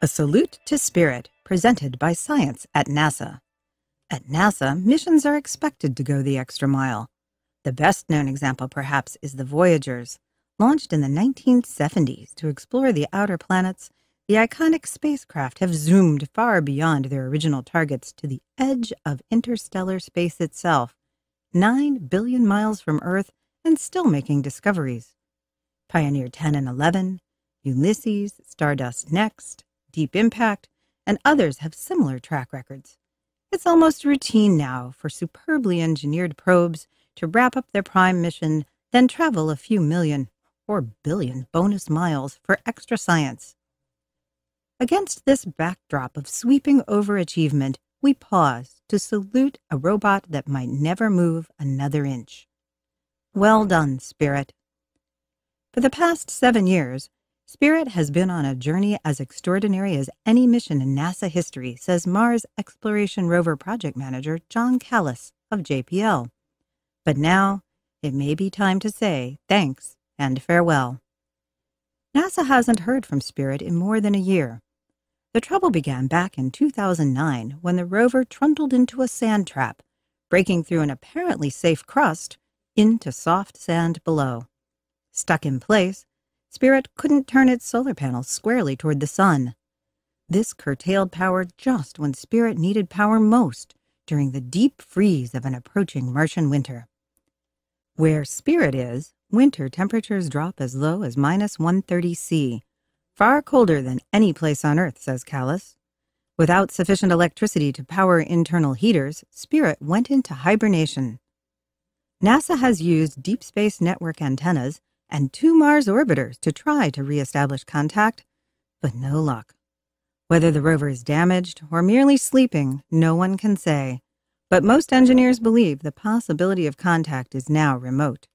A salute to Spirit, presented by Science at NASA. At NASA, missions are expected to go the extra mile. The best-known example, perhaps, is the Voyagers. Launched in the 1970s to explore the outer planets, the iconic spacecraft have zoomed far beyond their original targets to the edge of interstellar space itself, 9 billion miles from Earth, and still making discoveries. Pioneer 10 and 11, Ulysses, Stardust Next, Deep Impact, and others have similar track records. It's almost routine now for superbly engineered probes to wrap up their prime mission, then travel a few million or billion bonus miles for extra science. Against this backdrop of sweeping overachievement, we pause to salute a robot that might never move another inch. Well done, Spirit. For the past 7 years, Spirit has been on a journey as extraordinary as any mission in NASA history, says Mars Exploration Rover Project Manager John Callis of JPL. But now, it may be time to say thanks and farewell. NASA hasn't heard from Spirit in more than a year. The trouble began back in 2009 when the rover trundled into a sand trap, breaking through an apparently safe crust into soft sand below. Stuck in place, Spirit couldn't turn its solar panels squarely toward the sun. This curtailed power just when Spirit needed power most during the deep freeze of an approaching Martian winter. Where Spirit is, winter temperatures drop as low as -130 C, far colder than any place on Earth, says Callis. Without sufficient electricity to power internal heaters, Spirit went into hibernation. NASA has used Deep Space Network antennas and 2 Mars orbiters to try to reestablish contact, but no luck. Whether the rover is damaged or merely sleeping, no one can say, but most engineers believe the possibility of contact is now remote.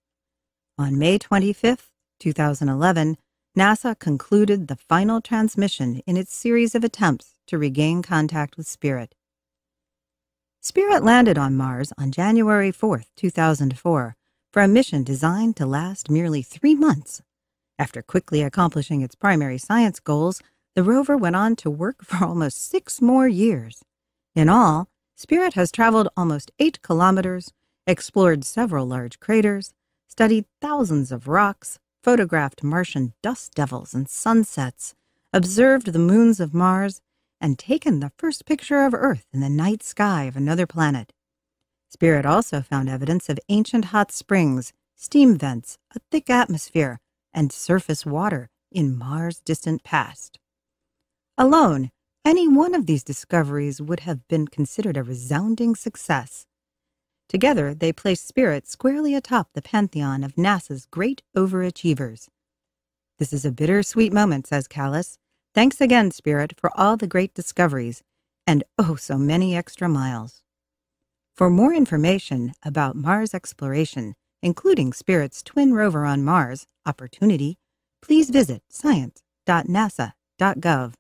On May 25, 2011, NASA concluded the final transmission in its series of attempts to regain contact with Spirit. Spirit landed on Mars on January 4, 2004, for a mission designed to last merely 3 months. After quickly accomplishing its primary science goals, the rover went on to work for almost 6 more years. In all, Spirit has traveled almost 8 kilometers, explored several large craters, studied thousands of rocks, photographed Martian dust devils and sunsets, observed the moons of Mars, and taken the first picture of Earth in the night sky of another planet. Spirit also found evidence of ancient hot springs, steam vents, a thick atmosphere, and surface water in Mars' distant past. Alone, any one of these discoveries would have been considered a resounding success. Together, they place Spirit squarely atop the pantheon of NASA's great overachievers. This is a bittersweet moment, says Callis. Thanks again, Spirit, for all the great discoveries, and oh so many extra miles. For more information about Mars exploration, including Spirit's twin rover on Mars, Opportunity, please visit science.nasa.gov.